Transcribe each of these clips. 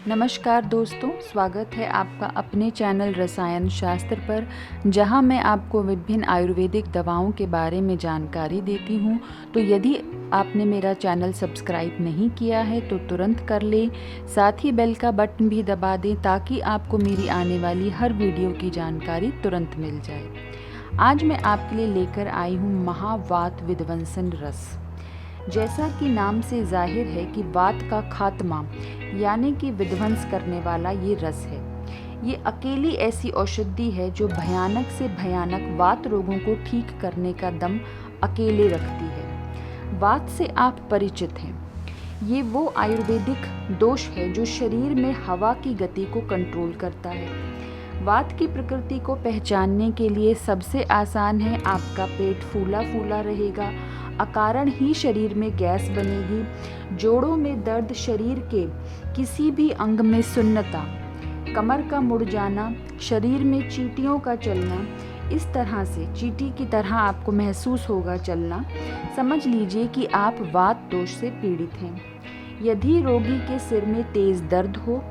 नमस्कार दोस्तों, स्वागत है आपका अपने चैनल रसायन शास्त्र पर, जहां मैं आपको विभिन्न आयुर्वेदिक दवाओं के बारे में जानकारी देती हूं। तो यदि आपने मेरा चैनल सब्सक्राइब नहीं किया है तो तुरंत कर लें, साथ ही बेल का बटन भी दबा दें ताकि आपको मेरी आने वाली हर वीडियो की जानकारी तुरंत मिल जाए। आज मैं आपके लिए लेकर आई हूँ महावात विध्वंसन रस। जैसा कि नाम से जाहिर है कि वात का खात्मा यानी कि विध्वंस करने वाला ये रस है। ये अकेली ऐसी औषधि है जो भयानक से भयानक वात रोगों को ठीक करने का दम अकेले रखती है। वात से आप परिचित हैं। ये वो आयुर्वेदिक दोष है जो शरीर में हवा की गति को कंट्रोल करता है। वात की प्रकृति को पहचानने के लिए सबसे आसान है, आपका पेट फूला फूला रहेगा, अकारण ही शरीर में गैस बनेगी, जोड़ों में दर्द, शरीर के किसी भी अंग में सुन्नता, कमर का मुड़ जाना, शरीर में चींटियों का चलना, इस तरह से चींटी की तरह आपको महसूस होगा चलना। समझ लीजिए कि आप वात दोष से पीड़ित हैं। यदि रोगी के सिर में तेज दर्द हो,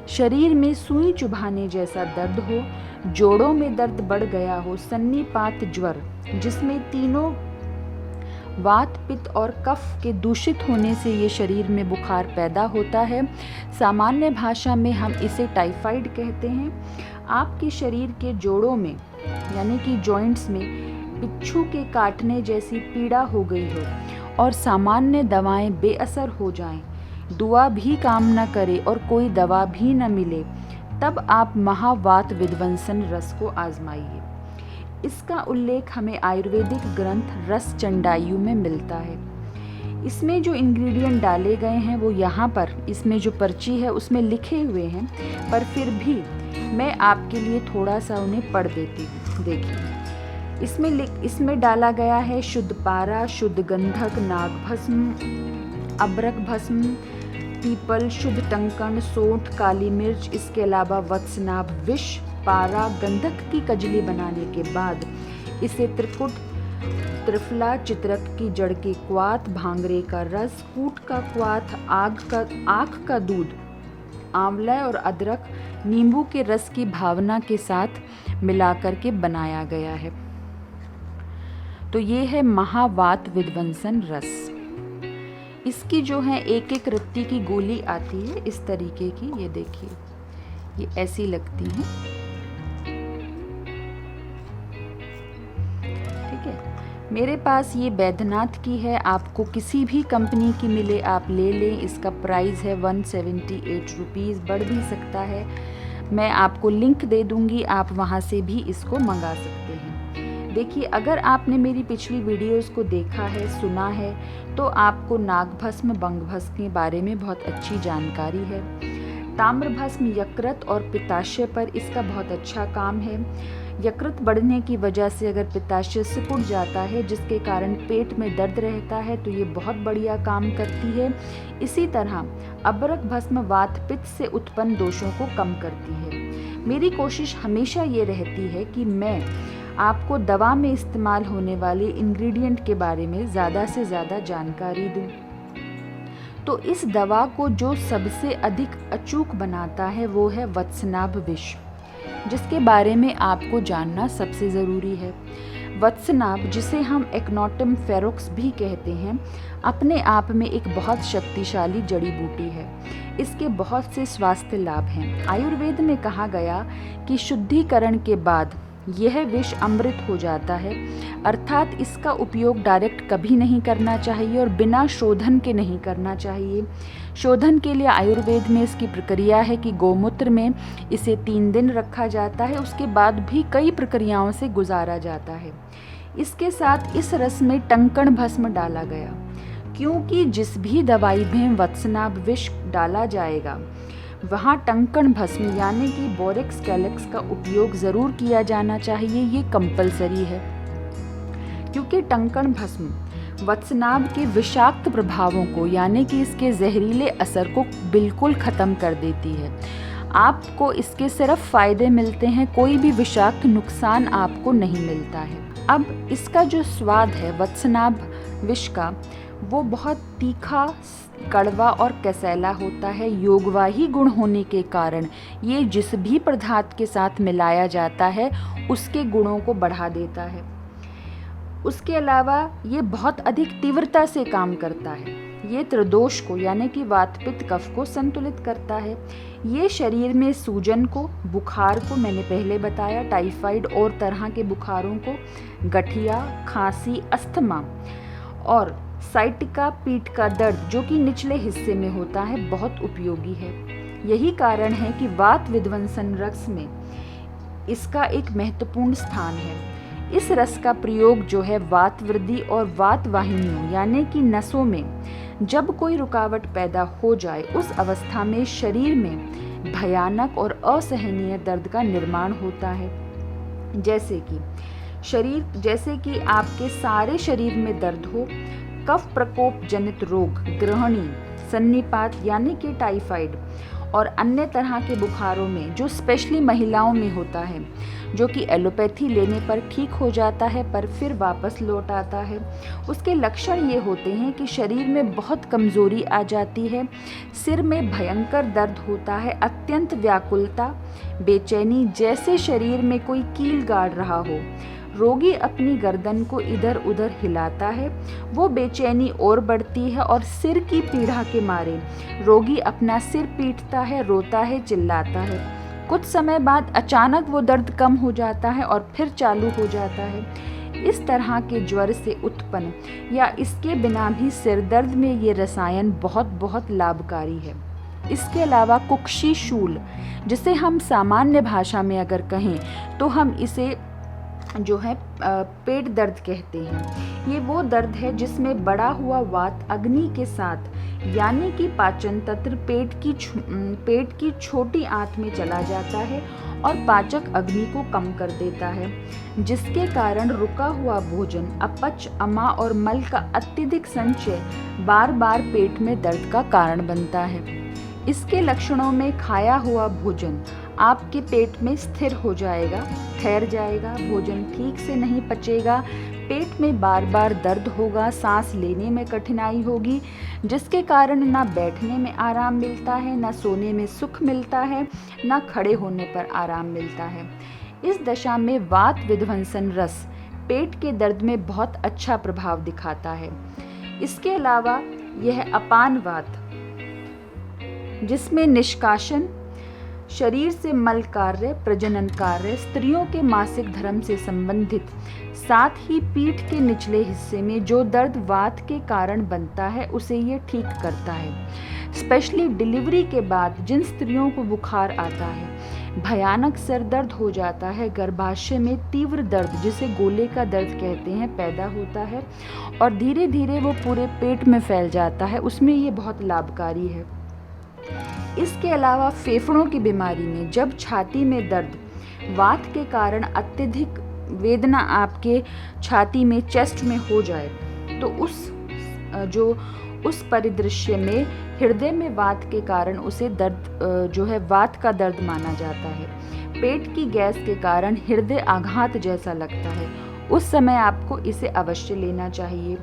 शरीर में सुई चुभाने जैसा दर्द हो, जोड़ों में दर्द बढ़ गया हो, सन्निपात ज्वर जिसमें तीनों वात, पित्त और कफ के दूषित होने से ये शरीर में बुखार पैदा होता है, सामान्य भाषा में हम इसे टाइफाइड कहते हैं। आपके शरीर के जोड़ों में यानी कि जॉइंट्स में बिच्छू के काटने जैसी पीड़ा हो गई हो और सामान्य दवाएं बेअसर हो जाएं, दुआ भी काम न करे और कोई दवा भी न मिले, तब आप महावात विध्वंसन रस को आजमाइए। इसका उल्लेख हमें आयुर्वेदिक ग्रंथ रस चंडायु में मिलता है। इसमें जो इंग्रेडिएंट डाले गए हैं वो यहाँ पर इसमें जो पर्ची है उसमें लिखे हुए हैं, पर फिर भी मैं आपके लिए थोड़ा सा उन्हें पढ़ देती हूँ। देखिए, इसमें डाला गया है शुद्ध पारा, शुद्ध गंधक, नागभस्म, अबरक भस्म, पीपल, शुद्ध टंकण, सोंठ, काली मिर्च, इसके अलावा वत्सनाभ विष, पारा, गंधक की कजली बनाने के बाद इसे त्रिकुट, त्रिफला, चित्रक की जड़ के क्वाथ, भांगरे का रस, कूट का क्वाथ, आँख का दूध, आंवला और अदरक, नींबू के रस की भावना के साथ मिलाकर के बनाया गया है। तो ये है महावात विध्वंसन रस। इसकी जो है एक एक रत्ती की गोली आती है इस तरीके की, ये देखिए, ये ऐसी लगती है। ठीक है, मेरे पास ये बैद्यनाथ की है, आपको किसी भी कंपनी की मिले आप ले लें। इसका प्राइस है 178 रुपीज़, बढ़ भी सकता है। मैं आपको लिंक दे दूंगी, आप वहाँ से भी इसको मंगा सकते हैं। देखिए, अगर आपने मेरी पिछली वीडियोस को देखा है, सुना है, तो आपको नागभस्म, बंगभस्म के बारे में बहुत अच्छी जानकारी है। ताम्रभस्म यकृत और पित्ताशय पर इसका बहुत अच्छा काम है। यकृत बढ़ने की वजह से अगर पित्ताशय सिकुड़ जाता है जिसके कारण पेट में दर्द रहता है तो ये बहुत बढ़िया काम करती है। इसी तरह अबरक भस्म वात पित्त से उत्पन्न दोषों को कम करती है। मेरी कोशिश हमेशा ये रहती है कि मैं आपको दवा में इस्तेमाल होने वाले इंग्रेडिएंट के बारे में ज़्यादा से ज़्यादा जानकारी दूं। तो इस दवा को जो सबसे अधिक अचूक बनाता है वो है वत्सनाभ विष, जिसके बारे में आपको जानना सबसे ज़रूरी है। वत्सनाभ, जिसे हम एक्नोटम फेरोक्स भी कहते हैं, अपने आप में एक बहुत शक्तिशाली जड़ी बूटी है। इसके बहुत से स्वास्थ्य लाभ हैं। आयुर्वेद में कहा गया कि शुद्धिकरण के बाद यह विष अमृत हो जाता है, अर्थात इसका उपयोग डायरेक्ट कभी नहीं करना चाहिए और बिना शोधन के नहीं करना चाहिए। शोधन के लिए आयुर्वेद में इसकी प्रक्रिया है कि गौमूत्र में इसे 3 दिन रखा जाता है, उसके बाद भी कई प्रक्रियाओं से गुजारा जाता है। इसके साथ इस रस में टंकण भस्म डाला गया, क्योंकि जिस भी दवाई में वत्सनाभ विष डाला जाएगा वहाँ टंकण भस्म यानी कि बोरेक्स कैलेक्स का उपयोग ज़रूर किया जाना चाहिए। ये कंपलसरी है, क्योंकि टंकण भस्म वत्सनाभ के विषाक्त प्रभावों को यानी कि इसके जहरीले असर को बिल्कुल ख़त्म कर देती है। आपको इसके सिर्फ फ़ायदे मिलते हैं, कोई भी विषाक्त नुकसान आपको नहीं मिलता है। अब इसका जो स्वाद है वत्सनाभ विष का, वो बहुत तीखा, कड़वा और कसैला होता है। योगवाही गुण होने के कारण ये जिस भी पदार्थ के साथ मिलाया जाता है उसके गुणों को बढ़ा देता है। उसके अलावा ये बहुत अधिक तीव्रता से काम करता है। ये त्रिदोष को यानी कि वात पित्त कफ को संतुलित करता है। ये शरीर में सूजन को, बुखार को, मैंने पहले बताया टाइफाइड और तरह के बुखारों को, गठिया, खांसी, अस्थमा और साइटिका पीठ का दर्द जो कि निचले हिस्से में होता है, बहुत उपयोगी है। यही कारण है कि वात विध्वंसन रस में इसका एक महत्वपूर्ण स्थान है। इस रस का प्रयोग जो है वात वृद्धि और वात वाहिनियों यानी कि नसों में जब कोई रुकावट पैदा हो जाए उस अवस्था में शरीर में भयानक और असहनीय दर्द का निर्माण होता है। जैसे कि आपके सारे शरीर में दर्द हो, कफ प्रकोप जनित रोग, ग्रहणी, सन्निपात यानी कि टाइफाइड और अन्य तरह के बुखारों में जो स्पेशली महिलाओं में होता है, जो कि एलोपैथी लेने पर ठीक हो जाता है पर फिर वापस लौट आता है। उसके लक्षण ये होते हैं कि शरीर में बहुत कमज़ोरी आ जाती है, सिर में भयंकर दर्द होता है, अत्यंत व्याकुलता, बेचैनी, जैसे शरीर में कोई कील गाड़ रहा हो। रोगी अपनी गर्दन को इधर उधर हिलाता है, वो बेचैनी और बढ़ती है और सिर की पीड़ा के मारे रोगी अपना सिर पीटता है, रोता है, चिल्लाता है। कुछ समय बाद अचानक वो दर्द कम हो जाता है और फिर चालू हो जाता है। इस तरह के ज्वर से उत्पन्न या इसके बिना भी सिर दर्द में ये रसायन बहुत बहुत लाभकारी है। इसके अलावा कुक्षी शूल, जिसे हम सामान्य भाषा में अगर कहें तो हम इसे जो है पेट दर्द कहते हैं। ये वो दर्द है जिसमें बढ़ा हुआ वात अग्नि के साथ यानी कि पाचन तंत्र पेट की छोटी आंत में चला जाता है और पाचक अग्नि को कम कर देता है, जिसके कारण रुका हुआ भोजन, अपच, अमा और मल का अत्यधिक संचय बार बार पेट में दर्द का कारण बनता है। इसके लक्षणों में खाया हुआ भोजन आपके पेट में स्थिर हो जाएगा, ठहर जाएगा, भोजन ठीक से नहीं पचेगा, पेट में बार बार दर्द होगा, सांस लेने में कठिनाई होगी, जिसके कारण ना बैठने में आराम मिलता है, ना सोने में सुख मिलता है, ना खड़े होने पर आराम मिलता है। इस दशा में वात विध्वंसन रस पेट के दर्द में बहुत अच्छा प्रभाव दिखाता है। इसके अलावा यह अपान वात, जिसमें निष्कासन, शरीर से मल कार्य, प्रजनन कार्य, स्त्रियों के मासिक धर्म से संबंधित, साथ ही पीठ के निचले हिस्से में जो दर्द वात के कारण बनता है उसे ये ठीक करता है। स्पेशली डिलीवरी के बाद जिन स्त्रियों को बुखार आता है, भयानक सर दर्द हो जाता है, गर्भाशय में तीव्र दर्द जिसे गोले का दर्द कहते हैं पैदा होता है और धीरे धीरे वो पूरे पेट में फैल जाता है, उसमें ये बहुत लाभकारी है। इसके अलावा फेफड़ों की बीमारी में जब छाती में दर्द वात के कारण अत्यधिक वेदना आपके छाती में, चेस्ट में हो जाए तो उस परिदृश्य में हृदय में वात के कारण उसे दर्द जो है वात का दर्द माना जाता है। पेट की गैस के कारण हृदय आघात जैसा लगता है, उस समय आपको इसे अवश्य लेना चाहिए।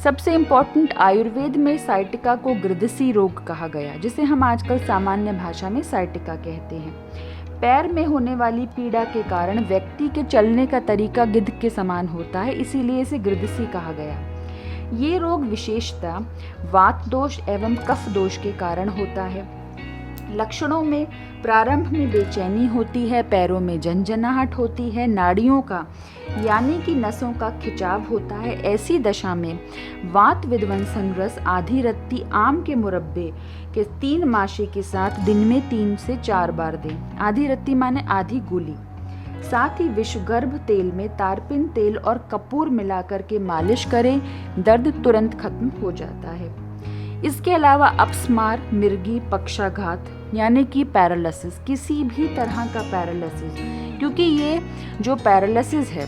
सबसे इम्पॉर्टेंट, आयुर्वेद में साइटिका को गृद्धसी रोग कहा गया, जिसे हम आजकल सामान्य भाषा में साइटिका कहते हैं। पैर में होने वाली पीड़ा के कारण व्यक्ति के चलने का तरीका गिद्ध के समान होता है, इसीलिए इसे गृद्धसी कहा गया। ये रोग विशेषतः वात दोष एवं कफ दोष के कारण होता है। लक्षणों में प्रारंभ में बेचैनी होती है, पैरों में झंझनाहट होती है, नाड़ियों का यानी कि नसों का खिंचाव होता है। ऐसी दशा में वात विध्वंसन रस आधी रत्ती आम के मुरब्बे के 3 माशे के साथ दिन में 3 से 4 बार दें। आधी रत्ती माने आधी गोली। साथ ही विषगर्भ तेल में तारपिन तेल और कपूर मिलाकर के मालिश करें, दर्द तुरंत खत्म हो जाता है। इसके अलावा अपस्मार, मिर्गी, पक्षाघात यानी कि पैरालिसिस, किसी भी तरह का पैरालिसिस, क्योंकि ये जो पैरालिसिस है,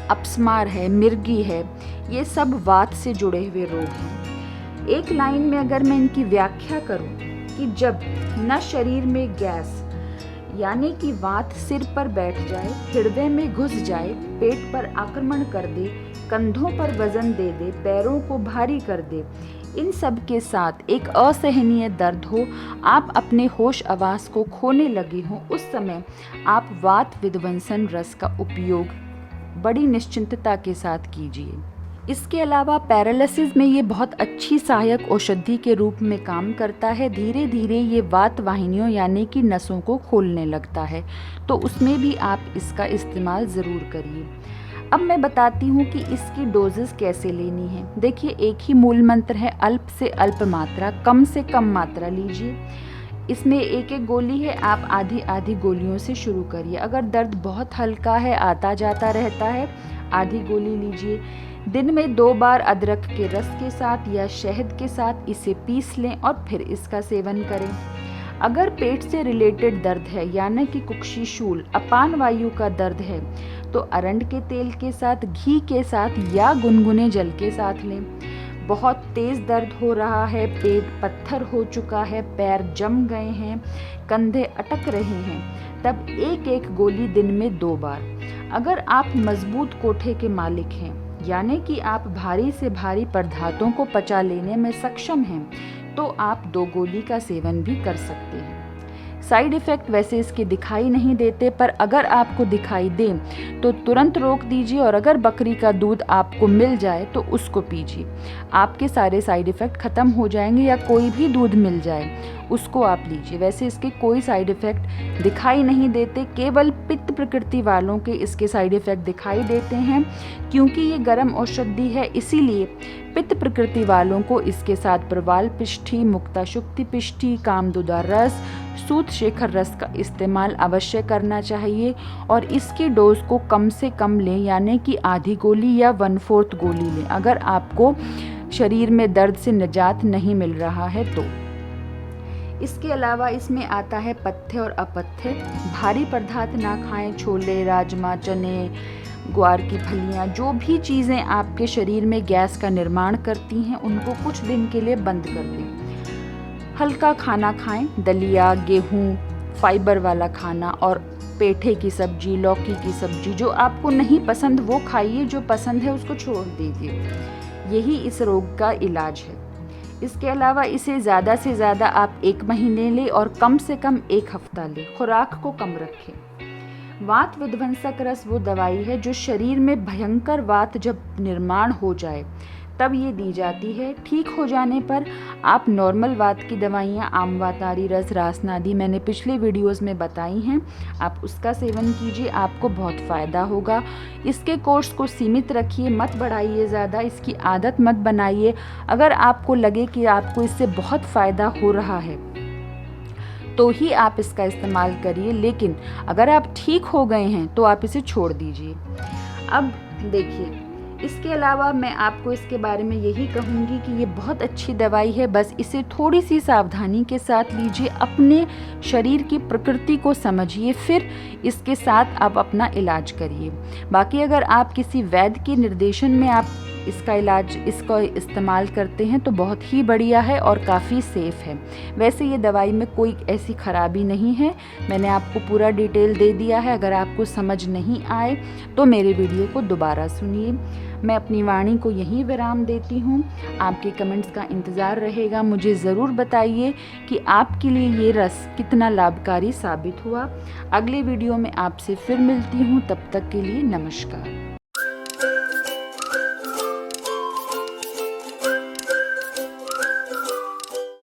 अपस्मार है, मिर्गी है, ये सब वात से जुड़े हुए रोग हैं। एक लाइन में अगर मैं इनकी व्याख्या करूं कि जब न शरीर में गैस यानी कि वात सिर पर बैठ जाए, हृदय में घुस जाए, पेट पर आक्रमण कर दे, कंधों पर वजन दे दे, पैरों को भारी कर दे, इन सब के साथ एक असहनीय दर्द हो, आप अपने होश आवास को खोने लगे हों, उस समय आप वात विध्वंसन रस का उपयोग बड़ी निश्चिंतता के साथ कीजिए। इसके अलावा पैरालिसिस में ये बहुत अच्छी सहायक औषधि के रूप में काम करता है। धीरे धीरे ये वात वाहिनियों यानी कि नसों को खोलने लगता है, तो उसमें भी आप इसका इस्तेमाल ज़रूर करिए। अब मैं बताती हूँ कि इसकी डोजेस कैसे लेनी है। देखिए, एक ही मूल मंत्र है, अल्प से अल्प मात्रा, कम से कम मात्रा लीजिए। इसमें एक एक गोली है, आप आधी आधी गोलियों से शुरू करिए। अगर दर्द बहुत हल्का है, आता जाता रहता है, आधी गोली लीजिए। दिन में 2 बार अदरक के रस के साथ या शहद के साथ इसे पीस लें और फिर इसका सेवन करें। अगर पेट से रिलेटेड दर्द है यानी कि कुक्षी शूल, अपान वायु का दर्द है, तो अरंड के तेल के साथ, घी के साथ या गुनगुने जल के साथ लें। बहुत तेज़ दर्द हो रहा है, पेट पत्थर हो चुका है, पैर जम गए हैं, कंधे अटक रहे हैं, तब एक एक गोली दिन में 2 बार। अगर आप मजबूत कोठे के मालिक हैं यानी कि आप भारी से भारी पदार्थों को पचा लेने में सक्षम हैं, तो आप 2 गोली का सेवन भी कर सकते हैं। साइड इफ़ेक्ट वैसे इसके दिखाई नहीं देते, पर अगर आपको दिखाई दें तो तुरंत रोक दीजिए, और अगर बकरी का दूध आपको मिल जाए तो उसको पीजिए। आपके सारे साइड इफ़ेक्ट ख़त्म हो जाएंगे, या कोई भी दूध मिल जाए उसको आप लीजिए। वैसे इसके कोई साइड इफ़ेक्ट दिखाई नहीं देते, केवल पित्त प्रकृति वालों के इसके साइड इफ़ेक्ट दिखाई देते हैं। क्योंकि ये गर्म औषधि है, इसीलिए पित्त प्रकृति वालों को इसके साथ प्रवाल पिष्ठी, मुक्ताशुक्ति पिष्ठी, कामदुदा रस, सूत शेखर रस का इस्तेमाल अवश्य करना चाहिए, और इसकी डोज को कम से कम लें, यानी कि आधी गोली या 1/4 गोली लें अगर आपको शरीर में दर्द से निजात नहीं मिल रहा है तो। इसके अलावा इसमें आता है पथ्य और अपथ्य। भारी पदार्थ ना खाएं, छोले, राजमा, चने, ग्वार की फलियां, जो भी चीज़ें आपके शरीर में गैस का निर्माण करती हैं, उनको कुछ दिन के लिए बंद कर दें। हल्का खाना खाएं, दलिया, गेहूं, फाइबर वाला खाना, और पेठे की सब्जी, लौकी की सब्जी। जो आपको नहीं पसंद वो खाइए, जो पसंद है उसको छोड़ दीजिए। यही इस रोग का इलाज है। इसके अलावा इसे ज़्यादा से ज़्यादा आप 1 महीने लें और कम से कम 1 हफ्ता लें। खुराक को कम रखें। वात विध्वंसक रस वो दवाई है जो शरीर में भयंकर वात जब निर्माण हो जाए तब ये दी जाती है। ठीक हो जाने पर आप नॉर्मल वात की दवाइयाँ, आमवातारी रस, रासनादी, मैंने पिछले वीडियोस में बताई हैं, आप उसका सेवन कीजिए, आपको बहुत फ़ायदा होगा। इसके कोर्स को सीमित रखिए, मत बढ़ाइए ज़्यादा, इसकी आदत मत बनाइए। अगर आपको लगे कि आपको इससे बहुत फ़ायदा हो रहा है तो ही आप इसका इस्तेमाल करिए, लेकिन अगर आप ठीक हो गए हैं तो आप इसे छोड़ दीजिए। अब देखिए, इसके अलावा मैं आपको इसके बारे में यही कहूँगी कि ये बहुत अच्छी दवाई है, बस इसे थोड़ी सी सावधानी के साथ लीजिए। अपने शरीर की प्रकृति को समझिए, फिर इसके साथ आप अपना इलाज करिए। बाकी अगर आप किसी वैद्य के निर्देशन में आप इसका इस्तेमाल करते हैं तो बहुत ही बढ़िया है और काफ़ी सेफ़ है। वैसे ये दवाई में कोई ऐसी ख़राबी नहीं है, मैंने आपको पूरा डिटेल दे दिया है। अगर आपको समझ नहीं आए तो मेरे वीडियो को दोबारा सुनिए। मैं अपनी वाणी को यहीं विराम देती हूँ। आपके कमेंट्स का इंतज़ार रहेगा। मुझे ज़रूर बताइए कि आपके लिए ये रस कितना लाभकारी साबित हुआ। अगले वीडियो में आपसे फिर मिलती हूँ, तब तक के लिए नमस्कार।